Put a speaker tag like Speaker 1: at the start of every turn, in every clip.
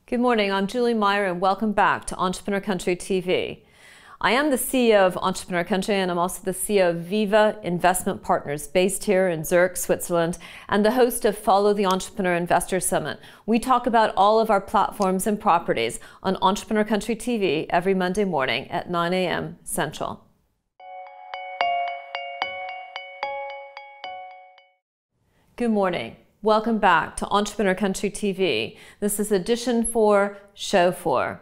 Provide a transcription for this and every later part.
Speaker 1: Good morning, I'm Julie Meyer and welcome back to EntrepreneurCountry TV. I am the CEO of Entrepreneur Country and I'm also the CEO of VIVA Investment Partners based here in Zurich, Switzerland, and the host of Follow the Entrepreneur Investor Summit. We talk about all of our platforms and properties on Entrepreneur Country TV every Monday morning at 9 a.m. Central. Good morning. Welcome back to Entrepreneur Country TV. This is edition 4, show 4.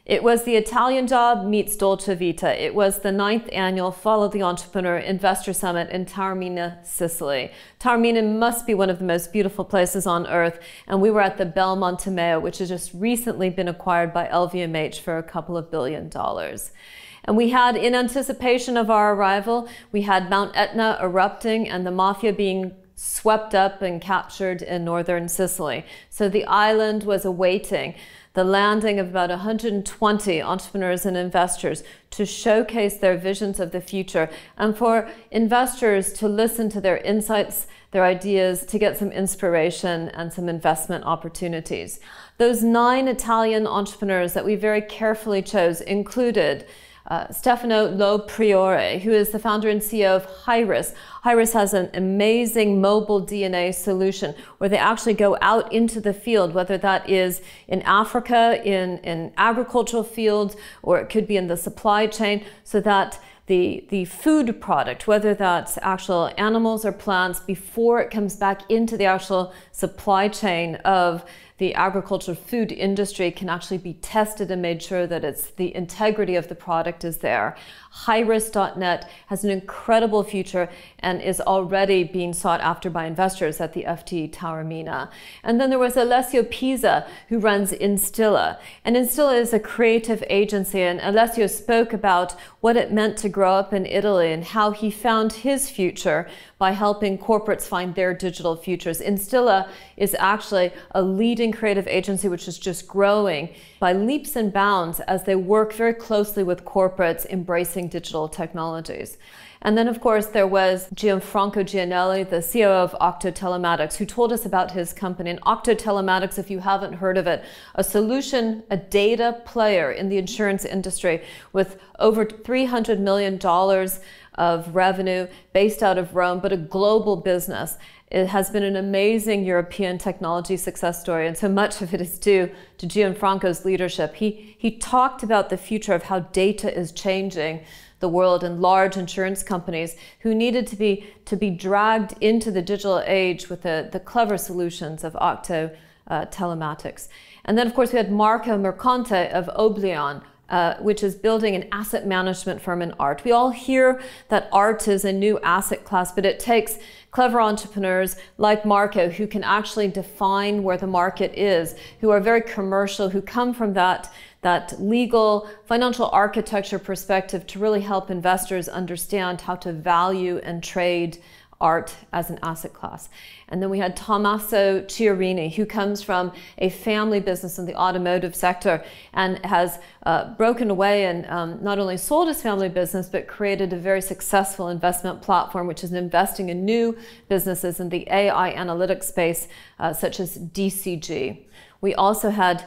Speaker 1: It was the Italian Job meets Dolce Vita. It was the 9th annual Follow the Entrepreneur Investor Summit in Taormina, Sicily. Taormina must be one of the most beautiful places on earth, and we were at the Belmonte, which has just recently been acquired by LVMH for a couple of $1 billion. And we had, in anticipation of our arrival, we had Mount Etna erupting and the mafia being swept up and captured in northern Sicily. So the island was awaiting the landing of about 120 entrepreneurs and investors to showcase their visions of the future and for investors to listen to their insights, their ideas, to get some inspiration and some investment opportunities. Those 9 Italian entrepreneurs that we very carefully chose included Stefano Lo Priore, who is the founder and CEO of Hyris. Hyris has an amazing mobile DNA solution where they actually go out into the field, whether that is in Africa, in agricultural fields, or it could be in the supply chain, so that the food product, whether that's actual animals or plants, before it comes back into the actual supply chain of the agricultural food industry, can actually be tested and made sure that it's the integrity of the product is there. Hyris.net has an incredible future and is already being sought after by investors at the FT Taormina. And then there was Alessio Pisa, who runs Instilla. And Instilla is a creative agency, and Alessio spoke about what it meant to grow up in Italy and how he found his future by helping corporates find their digital futures. Instilla is actually a leading creative agency which is just growing by leaps and bounds as they work very closely with corporates embracing digital technologies. And then, of course, there was Gianfranco Gianelli, the CEO of Octo Telematics, who told us about his company. And Octo Telematics, if you haven't heard of it, a solution, a data player in the insurance industry with over $300 million of revenue based out of Rome, but a global business. It has been an amazing European technology success story, and so much of it is due to Gianfranco's leadership. He talked about the future of how data is changing the world and large insurance companies who needed to be dragged into the digital age with the clever solutions of Octo Telematics. And then, of course, we had Marco Mercante of Oblion, which is building an asset management firm in art. We all hear that art is a new asset class, but it takes clever entrepreneurs like Marco who can actually define where the market is, who are very commercial, who come from that legal financial architecture perspective to really help investors understand how to value and trade art as an asset class. And then we had Tommaso Chiarini, who comes from a family business in the automotive sector and has broken away and not only sold his family business, but created a very successful investment platform, which is investing in new businesses in the AI analytics space, such as DCG. We also had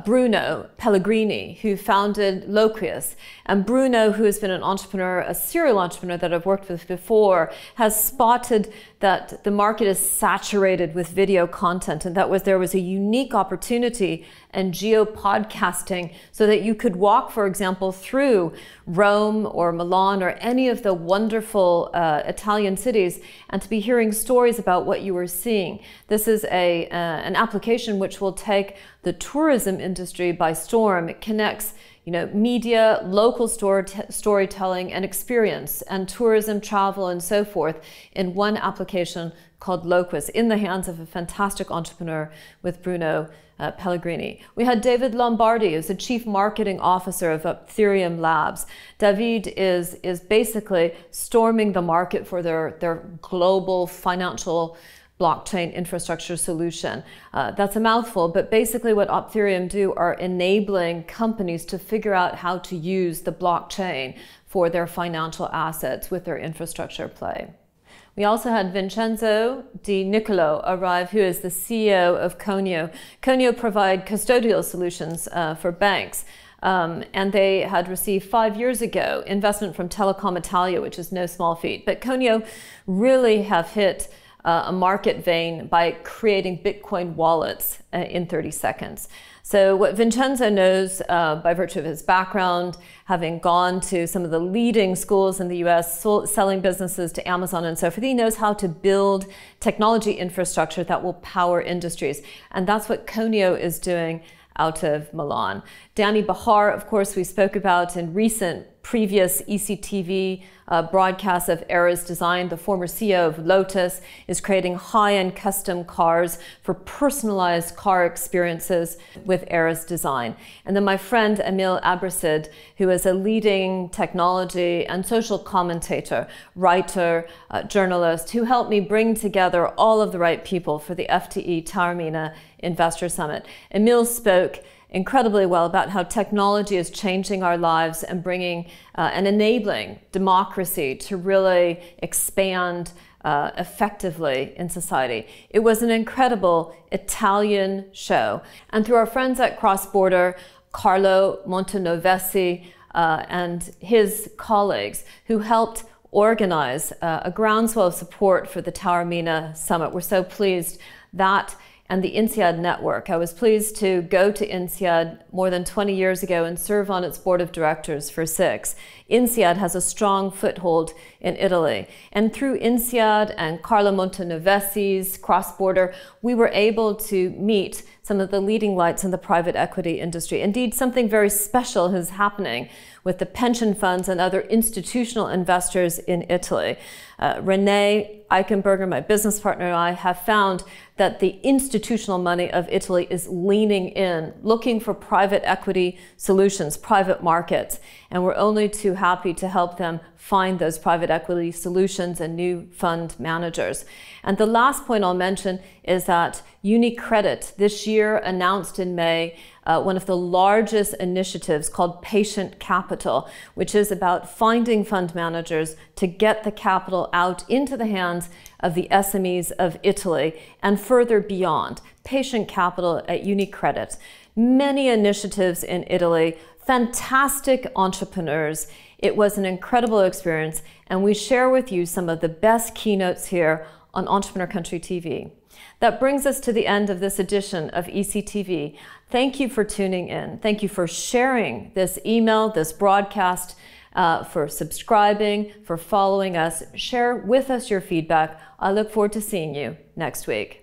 Speaker 1: Bruno Pellegrini, who founded Loquius. And Bruno, who has been an entrepreneur, a serial entrepreneur that I've worked with before, has spotted that the market is saturated with video content and that there was a unique opportunity in geo-podcasting so that you could walk, for example, through Rome or Milan or any of the wonderful Italian cities and to be hearing stories about what you were seeing. This is an application which will take the tourism industry by storm. It connects media, local storytelling and experience and tourism, travel and so forth in one application called Loquus in the hands of a fantastic entrepreneur with Bruno Pellegrini. We had David Lombardi, who's the Chief Marketing Officer of Ethereum Labs. David is basically storming the market for their global financial blockchain infrastructure solution. That's a mouthful, but basically what Ethereum do are enabling companies to figure out how to use the blockchain for their financial assets with their infrastructure play. We also had Vincenzo Di Nicolo arrive, who is the CEO of Conio. Conio provide custodial solutions for banks. And they had received 5 years ago investment from Telecom Italia, which is no small feat. But Conio really have hit a market vein by creating Bitcoin wallets in 30 seconds. So what Vincenzo knows by virtue of his background, having gone to some of the leading schools in the US, selling businesses to Amazon and so forth, he knows how to build technology infrastructure that will power industries. And that's what Conio is doing out of Milan. Danny Bahar, of course, we spoke about in previous ECTV broadcasts of Eras Design. The former CEO of Lotus is creating high-end custom cars for personalized car experiences with Eras Design. And then my friend Emil Abrasid, who is a leading technology and social commentator, writer, journalist, who helped me bring together all of the right people for the FTE Taormina Investor Summit. Emil spoke incredibly well about how technology is changing our lives and bringing and enabling democracy to really expand effectively in society. It was an incredible Italian show. And through our friends at Cross Border, Carlo Montenovesi and his colleagues who helped organize a groundswell of support for the Taormina Summit. We're so pleased that and the INSEAD network. I was pleased to go to INSEAD more than 20 years ago and serve on its board of directors for 6. INSEAD has a strong foothold in Italy. And through INSEAD and Carlo Montenovesi's Cross Border, we were able to meet some of the leading lights in the private equity industry. Indeed, something very special is happening with the pension funds and other institutional investors in Italy. Renee Eichenberger, my business partner, and I have found that the institutional money of Italy is leaning in, looking for private equity solutions, private markets. And we're only too happy to help them find those private equity solutions and new fund managers. And the last point I'll mention is that UniCredit this year announced in May one of the largest initiatives called Patient Capital, which is about finding fund managers to get the capital out into the hands of the SMEs of Italy and further beyond. Patient Capital at UniCredit. Many initiatives in Italy, fantastic entrepreneurs. It was an incredible experience, and we share with you some of the best keynotes here on Entrepreneur Country TV. That brings us to the end of this edition of ECTV. Thank you for tuning in. Thank you for sharing this email, this broadcast, for subscribing, for following us. Share with us your feedback. I look forward to seeing you next week.